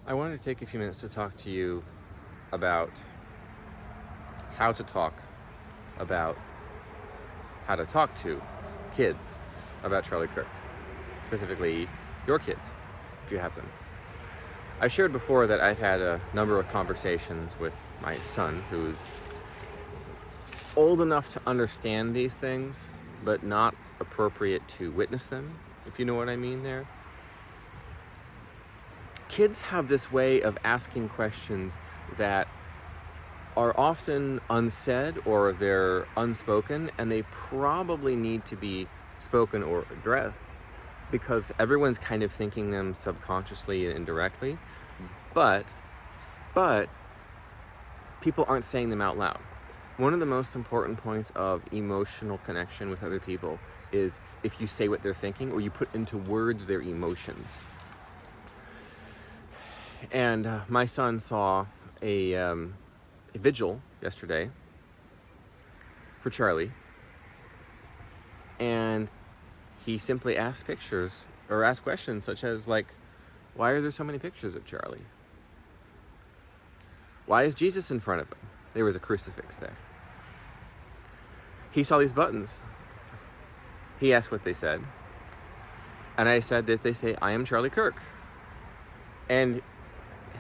I wanted to take a few minutes to talk to you about how to talk about how to talk to kids about Charlie Kirk, specifically your kids, if you have them. I shared before that I've had a number of conversations with my son, who's old enough to understand these things, but not appropriate to witness them, if you know what I mean there. Kids have this way of asking questions that are often unsaid or they're unspoken, and they probably need to be spoken or addressed because everyone's kind of thinking them subconsciously and indirectly, but people aren't saying them out loud. One of the most important points of emotional connection with other people is if you say what they're thinking or you put into words their emotions. And my son saw a vigil yesterday for Charlie, and he simply asked questions such as, like, why are there so many pictures of Charlie? Why is Jesus in front of him? There was a crucifix there. He saw these buttons. He asked what they said, and I said that they say, "I am Charlie Kirk." And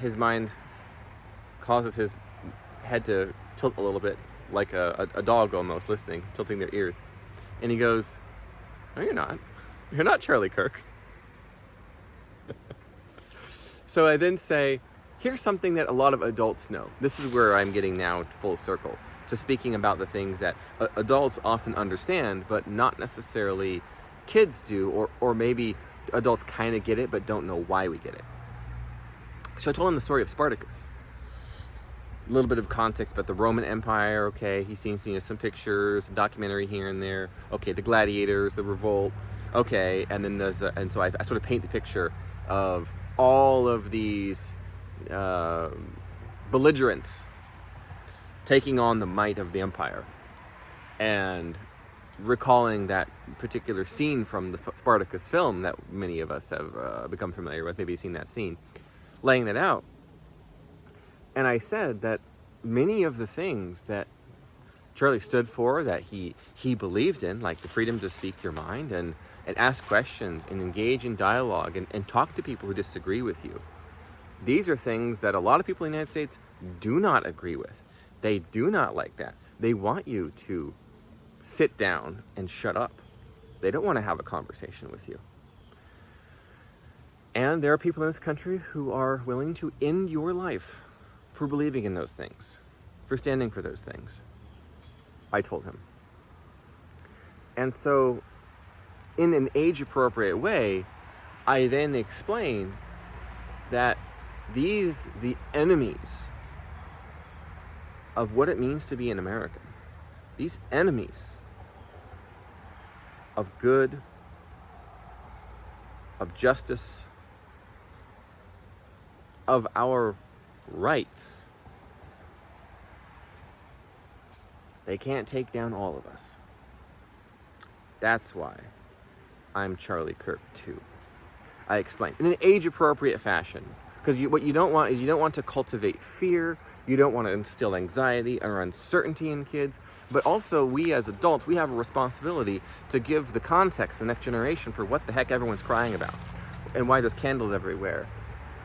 his mind causes his head to tilt a little bit, like a dog almost listening, tilting their ears. And he goes, "No, you're not. You're not Charlie Kirk." So I then say, here's something that a lot of adults know. This is where I'm getting now full circle to speaking about the things that adults often understand, but not necessarily kids do, or maybe adults kind of get it, but don't know why we get it. So I told him the story of Spartacus. A little bit of context about the Roman Empire. Okay, he's seen some pictures, a documentary here and there. Okay, the gladiators, the revolt. Okay, and then and so I sort of paint the picture of all of these belligerents taking on the might of the empire, and recalling that particular scene from the Spartacus film that many of us have become familiar with. Maybe you've seen that scene, laying that out. And I said that many of the things that Charlie stood for, that he believed in, like the freedom to speak your mind and ask questions and engage in dialogue and talk to people who disagree with you. These are things that a lot of people in the United States do not agree with. They do not like that. They want you to sit down and shut up. They don't want to have a conversation with you. And there are people in this country who are willing to end your life for believing in those things, for standing for those things. I told him. And so, in an age-appropriate way, I then explained that the enemies of what it means to be an American, these enemies of good, of justice, of our rights, they can't take down all of us. That's why I'm Charlie Kirk too. I explained in an age-appropriate fashion, because what you don't want is you don't want to cultivate fear. You don't want to instill anxiety or uncertainty in kids. But also, we as adults, we have a responsibility to give the context to the next generation for what the heck everyone's crying about, and why there's candles everywhere,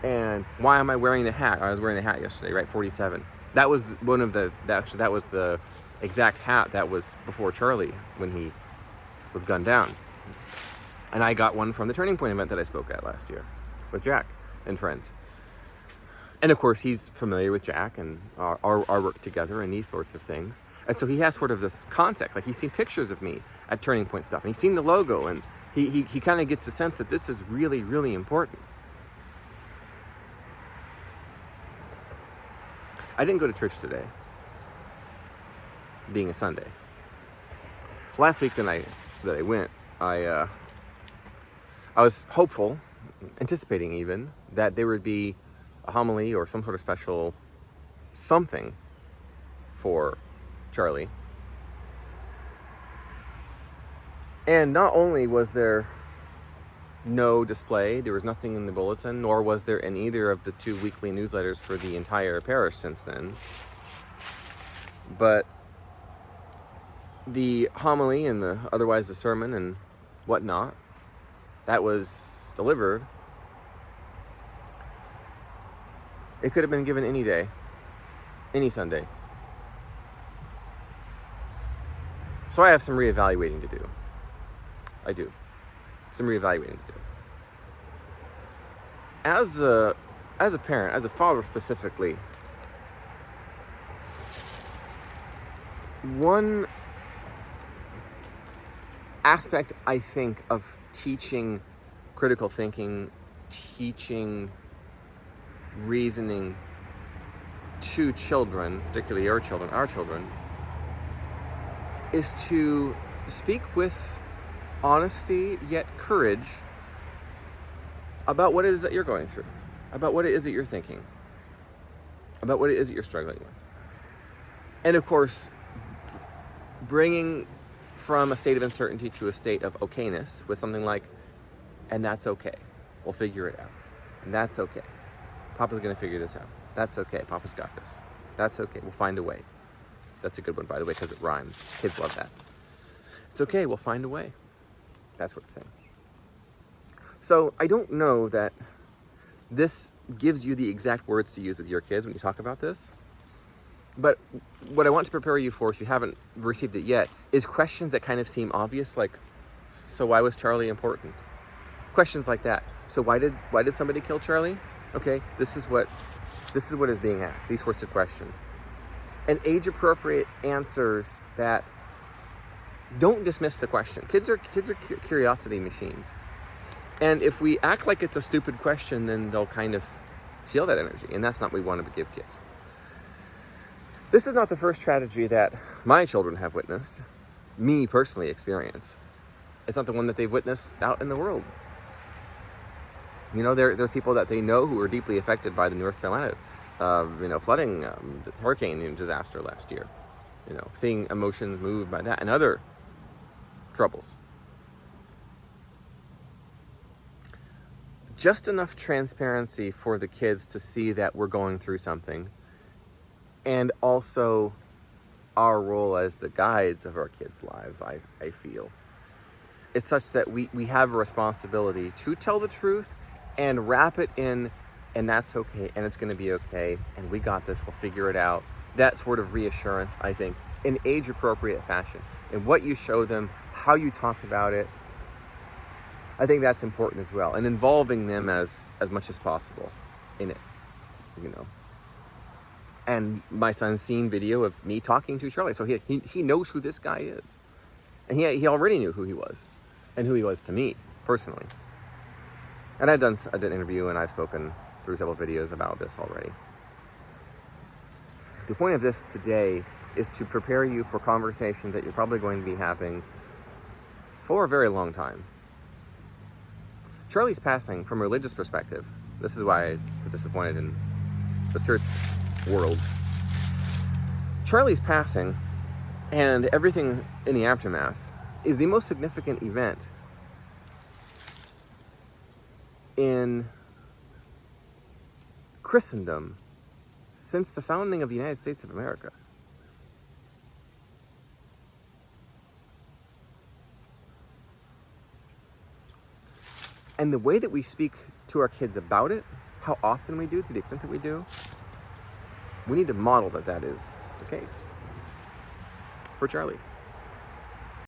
and why am I wearing the hat? I was wearing the hat yesterday, right? 47. That was that was the exact hat that was before Charlie when he was gunned down. And I got one from the Turning Point event that I spoke at last year with Jack and friends. And of course, he's familiar with Jack and our work together and these sorts of things. And so he has sort of this context, like he's seen pictures of me at Turning Point stuff, and he's seen the logo, and he kind of gets a sense that this is really, really important. I didn't go to church today, being a Sunday. Last week that I went, I was hopeful, anticipating even, that there would be a homily or some sort of special something for Charlie. And not only was there no display. There was nothing in the bulletin, nor was there in either of the 2 weekly newsletters for the entire parish since then. But the homily and otherwise the sermon and whatnot, that was delivered. It could have been given any day, any Sunday. So I have some reevaluating to do. I do. Some reevaluating to do. As a parent, as a father specifically, one aspect, I think, of teaching critical thinking, teaching reasoning to children, particularly our children, is to speak with honesty yet courage about what it is that you're going through, about what it is that you're thinking, about what it is that you're struggling with. And of course, bringing from a state of uncertainty to a state of okayness with something like, and that's okay, we'll figure it out, and that's okay, Papa's gonna figure this out, that's okay, Papa's got this, that's okay, we'll find a way. That's a good one, by the way, because it rhymes. Kids love that. It's okay, we'll find a way. That sort of thing. So I don't know that this gives you the exact words to use with your kids when you talk about this. But what I want to prepare you for, if you haven't received it yet, is questions that kind of seem obvious, like, so why was Charlie important? Questions like that. So why did somebody kill Charlie? Okay, this is what is being asked, these sorts of questions. And age-appropriate answers that don't dismiss the question. Kids are curiosity machines. And if we act like it's a stupid question, then they'll kind of feel that energy. And that's not what we want to give kids. This is not the first tragedy that my children have witnessed, me personally experience. It's not the one that they've witnessed out in the world. You know, there's people that they know who are deeply affected by the North Carolina flooding, the hurricane disaster last year. You know, seeing emotions moved by that and other troubles. Just enough transparency for the kids to see that we're going through something, and also our role as the guides of our kids' lives, I feel. It's such that we have a responsibility to tell the truth and wrap it in, and that's okay, and it's going to be okay, and we got this, we'll figure it out. That sort of reassurance, I think, in age-appropriate fashion. And what you show them, how you talk about it, I think that's important as well. And involving them as much as possible in it, you know. And my son's seen video of me talking to Charlie, so he knows who this guy is. And he already knew who he was, and who he was to me, personally. And I did an interview, and I've spoken through several videos about this already. The point of this today is to prepare you for conversations that you're probably going to be having for a very long time. Charlie's passing, from a religious perspective, this is why I was disappointed in the church world. Charlie's passing and everything in the aftermath is the most significant event in Christendom since the founding of the United States of America. And the way that we speak to our kids about it, how often we do, to the extent that we do, we need to model that is the case for Charlie.